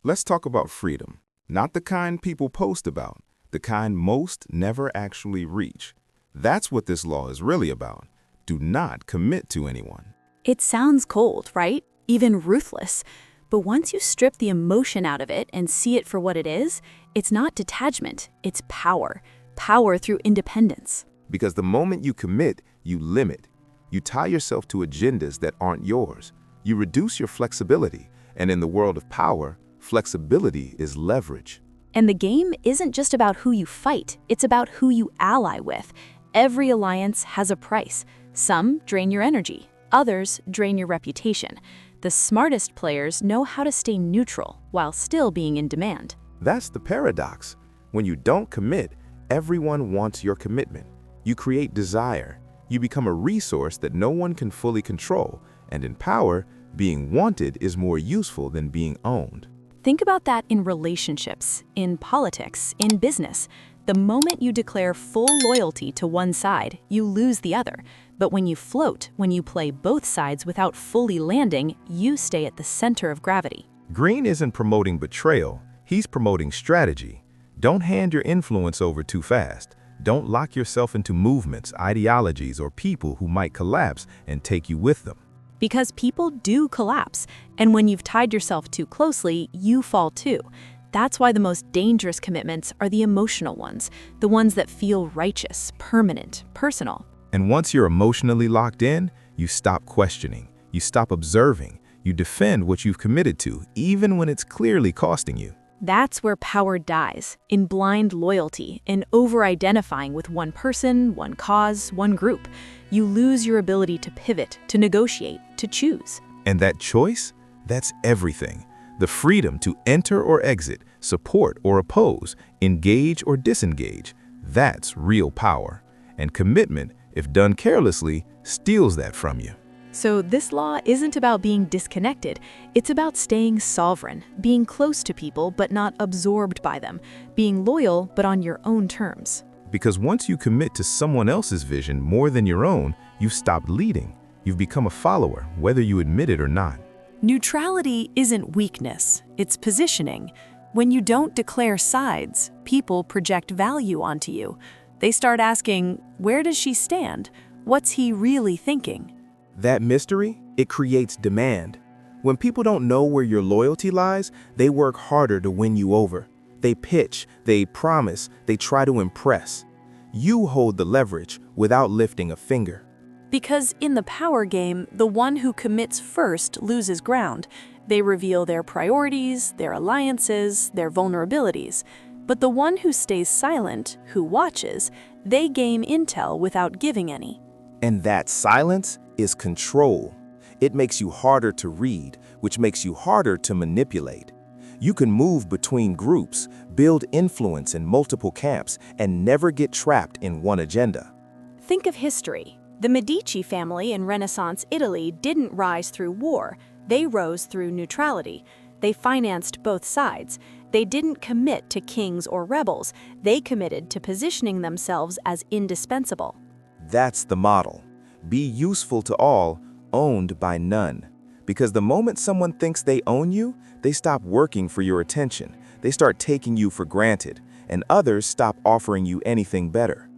Let's talk about freedom. Not the kind people post about, the kind most never actually reach. That's what this law is really about. Do not commit to anyone. It sounds cold, right? Even ruthless. But once you strip the emotion out of it and see it for what it is, it's not detachment, it's power. Power through independence. Because the moment you commit, you limit. You tie yourself to agendas that aren't yours. You reduce your flexibility, and in the world of power, flexibility is leverage. And the game isn't just about who you fight, it's about who you ally with. Every alliance has a price. Some drain your energy, others drain your reputation. The smartest players know how to stay neutral while still being in demand. That's the paradox. When you don't commit, everyone wants your commitment. You create desire. You become a resource that no one can fully control. And in power, being wanted is more useful than being owned. Think about that in relationships, in politics, in business. The moment you declare full loyalty to one side, you lose the other. But when you float, when you play both sides without fully landing, you stay at the center of gravity. Greene isn't promoting betrayal, he's promoting strategy. Don't hand your influence over too fast. Don't lock yourself into movements, ideologies, or people who might collapse and take you with them. Because people do collapse, and when you've tied yourself too closely, you fall too. That's why the most dangerous commitments are the emotional ones, the ones that feel righteous, permanent, personal. And once you're emotionally locked in, you stop questioning, you stop observing, you defend what you've committed to, even when it's clearly costing you. That's where power dies, in blind loyalty, in over-identifying with one person, one cause, one group. You lose your ability to pivot, to negotiate, to choose. And that choice, that's everything. The freedom to enter or exit, support or oppose, engage or disengage, that's real power. And commitment, if done carelessly, steals that from you. So this law isn't about being disconnected. It's about staying sovereign, being close to people but not absorbed by them, being loyal but on your own terms. Because once you commit to someone else's vision more than your own, you've stopped leading. You've become a follower, whether you admit it or not. Neutrality isn't weakness, it's positioning. When you don't declare sides, people project value onto you. They start asking, where does she stand? What's he really thinking? That mystery, it creates demand. When people don't know where your loyalty lies, they work harder to win you over. They pitch, they promise, they try to impress. You hold the leverage without lifting a finger. Because in the power game, the one who commits first loses ground. They reveal their priorities, their alliances, their vulnerabilities. But the one who stays silent, who watches, they gain intel without giving any. And that silence is control. It makes you harder to read, which makes you harder to manipulate. You can move between groups, build influence in multiple camps, and never get trapped in one agenda. Think of history. The Medici family in Renaissance Italy didn't rise through war. They rose through neutrality. They financed both sides. They didn't commit to kings or rebels. They committed to positioning themselves as indispensable. That's the model. Be useful to all, owned by none. Because the moment someone thinks they own you, they stop working for your attention. They start taking you for granted, and others stop offering you anything better.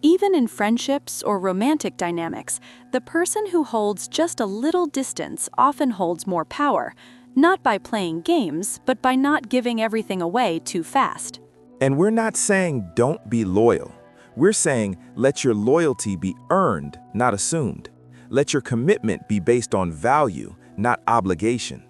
Even in friendships or romantic dynamics, the person who holds just a little distance often holds more power, not by playing games, but by not giving everything away too fast. And we're not saying don't be loyal. We're saying let your loyalty be earned, not assumed. Let your commitment be based on value, not obligation.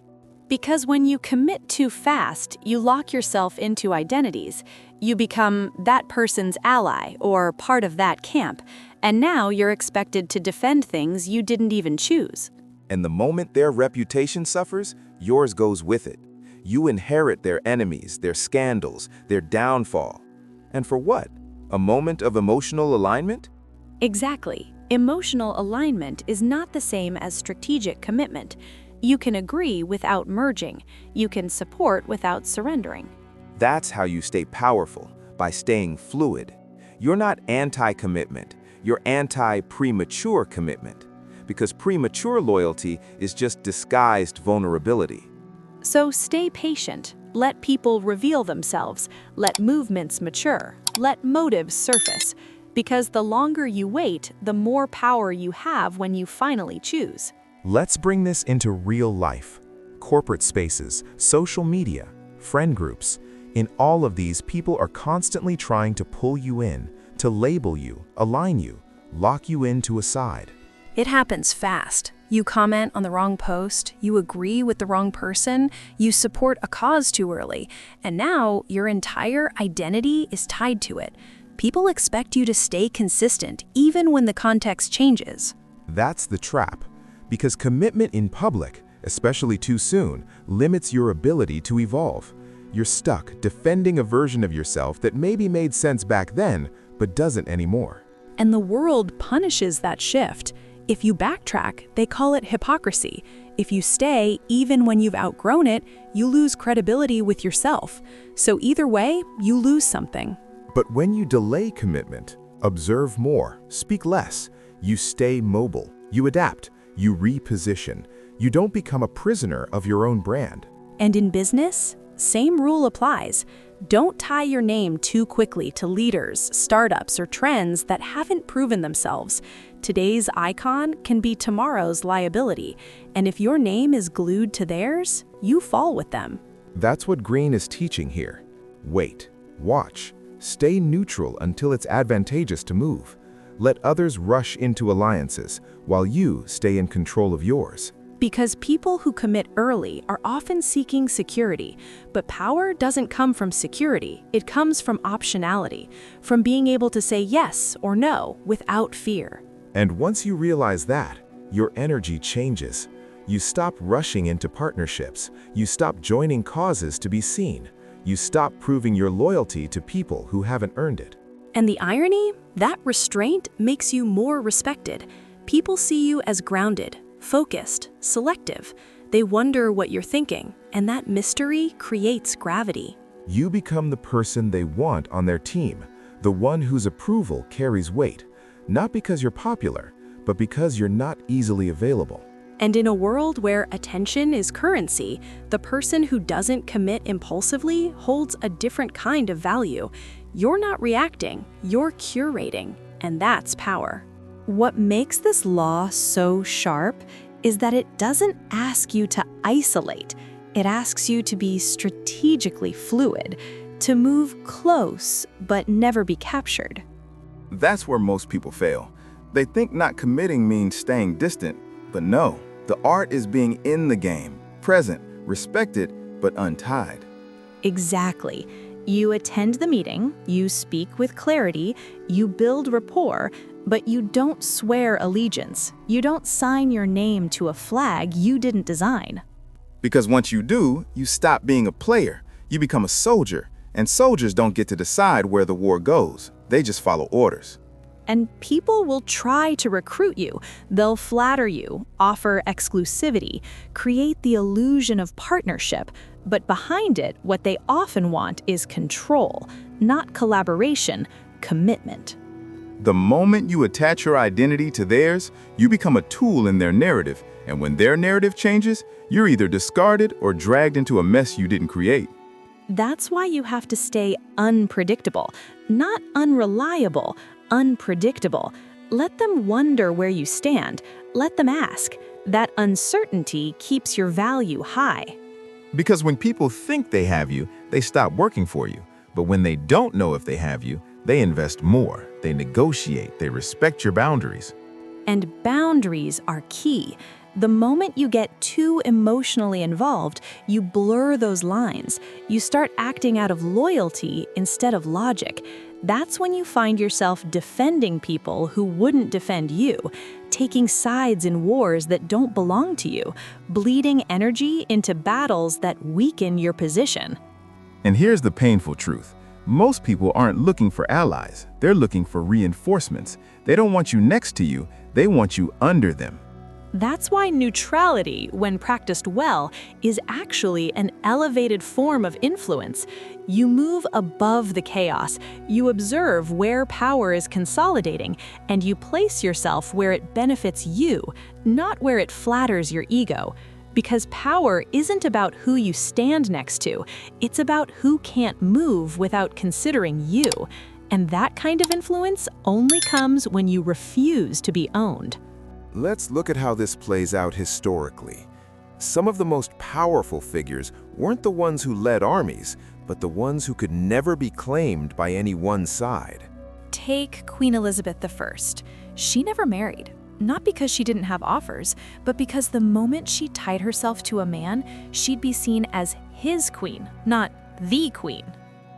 Because when you commit too fast, you lock yourself into identities. You become that person's ally or part of that camp, and now you're expected to defend things you didn't even choose. And the moment their reputation suffers, yours goes with it. You inherit their enemies, their scandals, their downfall. And for what? A moment of emotional alignment? Exactly. Emotional alignment is not the same as strategic commitment. You can agree without merging. You can support without surrendering. That's how you stay powerful, by staying fluid. You're not anti-commitment, you're anti-premature commitment. Because premature loyalty is just disguised vulnerability. So stay patient. Let people reveal themselves, let movements mature, let motives surface. Because the longer you wait, the more power you have when you finally choose. Let's bring this into real life. Corporate spaces, social media, friend groups. In all of these, people are constantly trying to pull you in, to label you, align you, lock you into a side. It happens fast. You comment on the wrong post, you agree with the wrong person, you support a cause too early, and now your entire identity is tied to it. People expect you to stay consistent even when the context changes. That's the trap, because commitment in public, especially too soon, limits your ability to evolve. You're stuck defending a version of yourself that maybe made sense back then, but doesn't anymore. And the world punishes that shift. If you backtrack, they call it hypocrisy. If you stay, even when you've outgrown it, you lose credibility with yourself. So either way, you lose something. But when you delay commitment, observe more, speak less, you stay mobile, you adapt, you reposition. You don't become a prisoner of your own brand. And in business, same rule applies. Don't tie your name too quickly to leaders, startups, or trends that haven't proven themselves. Today's icon can be tomorrow's liability, and if your name is glued to theirs, you fall with them. That's what Greene is teaching here. Wait, watch, stay neutral until it's advantageous to move. Let others rush into alliances, while you stay in control of yours. Because people who commit early are often seeking security, but power doesn't come from security, it comes from optionality, from being able to say yes or no without fear. And once you realize that, your energy changes. You stop rushing into partnerships, you stop joining causes to be seen, you stop proving your loyalty to people who haven't earned it. And the irony? That restraint makes you more respected. People see you as grounded, focused, selective. They wonder what you're thinking, and that mystery creates gravity. You become the person they want on their team, the one whose approval carries weight, not because you're popular, but because you're not easily available. And in a world where attention is currency, the person who doesn't commit impulsively holds a different kind of value. You're not reacting, you're curating, and that's power. What makes this law so sharp is that it doesn't ask you to isolate. It asks you to be strategically fluid, to move close but never be captured. That's where most people fail. They think not committing means staying distant, but no, the art is being in the game, present, respected, but untied. Exactly. You attend the meeting, you speak with clarity, you build rapport, but you don't swear allegiance. You don't sign your name to a flag you didn't design. Because once you do, you stop being a player. You become a soldier, and soldiers don't get to decide where the war goes. They just follow orders. And people will try to recruit you. They'll flatter you, offer exclusivity, create the illusion of partnership. But behind it, what they often want is control, not collaboration, commitment. The moment you attach your identity to theirs, you become a tool in their narrative. And when their narrative changes, you're either discarded or dragged into a mess you didn't create. That's why you have to stay unpredictable, not unreliable, unpredictable. Let them wonder where you stand. Let them ask. That uncertainty keeps your value high. Because when people think they have you, they stop working for you. But when they don't know if they have you, they invest more. They negotiate. They respect your boundaries. And boundaries are key. The moment you get too emotionally involved, you blur those lines. You start acting out of loyalty instead of logic. That's when you find yourself defending people who wouldn't defend you, taking sides in wars that don't belong to you, bleeding energy into battles that weaken your position. And here's the painful truth. Most people aren't looking for allies. They're looking for reinforcements. They don't want you next to you. They want you under them. That's why neutrality, when practiced well, is actually an elevated form of influence. You move above the chaos, you observe where power is consolidating, and you place yourself where it benefits you, not where it flatters your ego. Because power isn't about who you stand next to, it's about who can't move without considering you. And that kind of influence only comes when you refuse to be owned. Let's look at how this plays out historically. Some of the most powerful figures weren't the ones who led armies, but the ones who could never be claimed by any one side. Take Queen Elizabeth I. She never married. Not because she didn't have offers, but because the moment she tied herself to a man, she'd be seen as his queen, not the queen.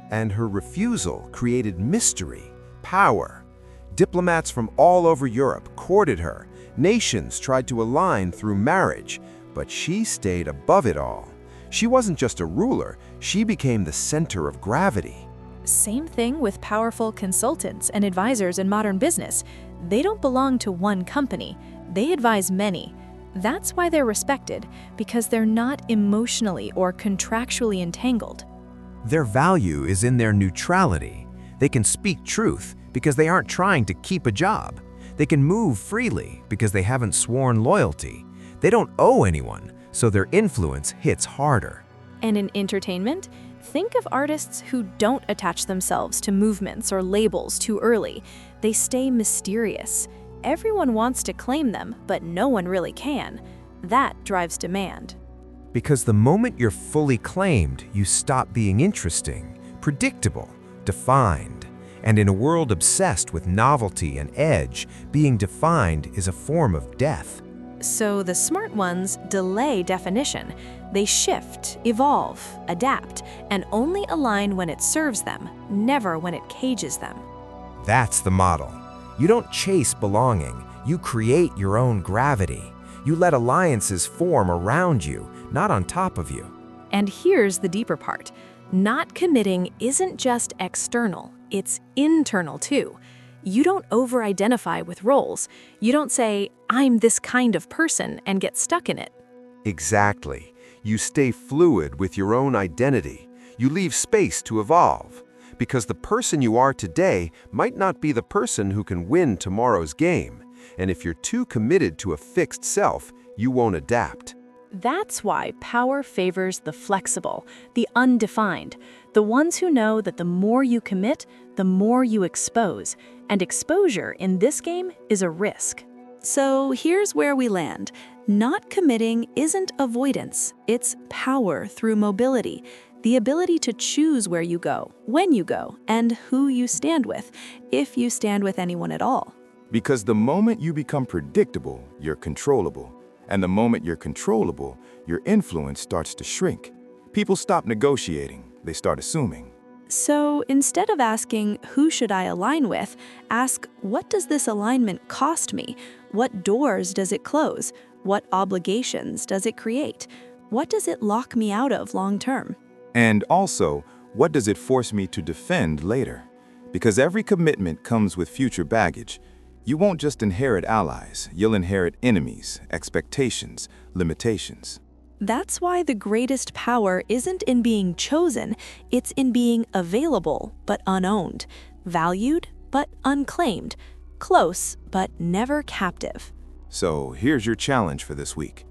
And her refusal created mystery, power. Diplomats from all over Europe courted her. Nations tried to align through marriage, but she stayed above it all. She wasn't just a ruler, she became the center of gravity. Same thing with powerful consultants and advisors in modern business. They don't belong to one company, they advise many. That's why they're respected, because they're not emotionally or contractually entangled. Their value is in their neutrality. They can speak truth because they aren't trying to keep a job. They can move freely because they haven't sworn loyalty. They don't owe anyone, so their influence hits harder. And in entertainment, think of artists who don't attach themselves to movements or labels too early. They stay mysterious. Everyone wants to claim them, but no one really can. That drives demand. Because the moment you're fully claimed, you stop being interesting, predictable, defined. And in a world obsessed with novelty and edge, being defined is a form of death. So the smart ones delay definition. They shift, evolve, adapt, and only align when it serves them, never when it cages them. That's the model. You don't chase belonging, you create your own gravity. You let alliances form around you, not on top of you. And here's the deeper part. Not committing isn't just external, it's internal too. You don't over-identify with roles. You don't say, I'm this kind of person, and get stuck in it. Exactly. You stay fluid with your own identity. You leave space to evolve. Because the person you are today might not be the person who can win tomorrow's game. And if you're too committed to a fixed self, you won't adapt. That's why power favors the flexible, the undefined, the ones who know that the more you commit, the more you expose. And exposure in this game is a risk. So here's where we land. Not committing isn't avoidance, it's power through mobility. The ability to choose where you go, when you go, and who you stand with, if you stand with anyone at all. Because the moment you become predictable, you're controllable. And the moment you're controllable, your influence starts to shrink. People stop negotiating, they start assuming. So instead of asking, who should I align with, ask, what does this alignment cost me? What doors does it close? What obligations does it create? What does it lock me out of long term? And also, what does it force me to defend later? Because every commitment comes with future baggage. You won't just inherit allies, you'll inherit enemies, expectations, limitations. That's why the greatest power isn't in being chosen, it's in being available but unowned, valued but unclaimed, close but never captive. So here's your challenge for this week.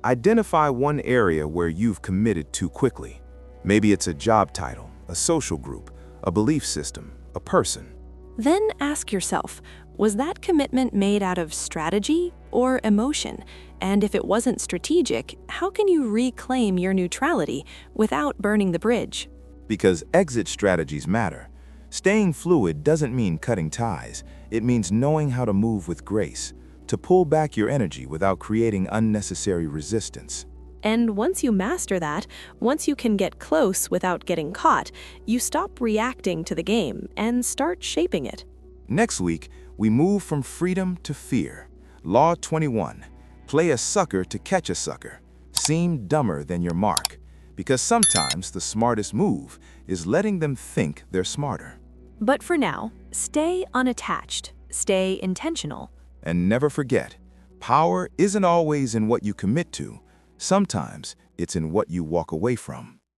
Identify one area where you've committed too quickly. Maybe it's a job title, a social group, a belief system, a person. Then ask yourself, was that commitment made out of strategy or emotion? And if it wasn't strategic, how can you reclaim your neutrality without burning the bridge? Because exit strategies matter. Staying fluid doesn't mean cutting ties. It means knowing how to move with grace, to pull back your energy without creating unnecessary resistance. And once you master that, once you can get close without getting caught, you stop reacting to the game and start shaping it. Next week, we move from freedom to fear. Law 21. Play a sucker to catch a sucker. Seem dumber than your mark. Because sometimes the smartest move is letting them think they're smarter. But for now, stay unattached, stay intentional. And never forget, power isn't always in what you commit to. Sometimes it's in what you walk away from.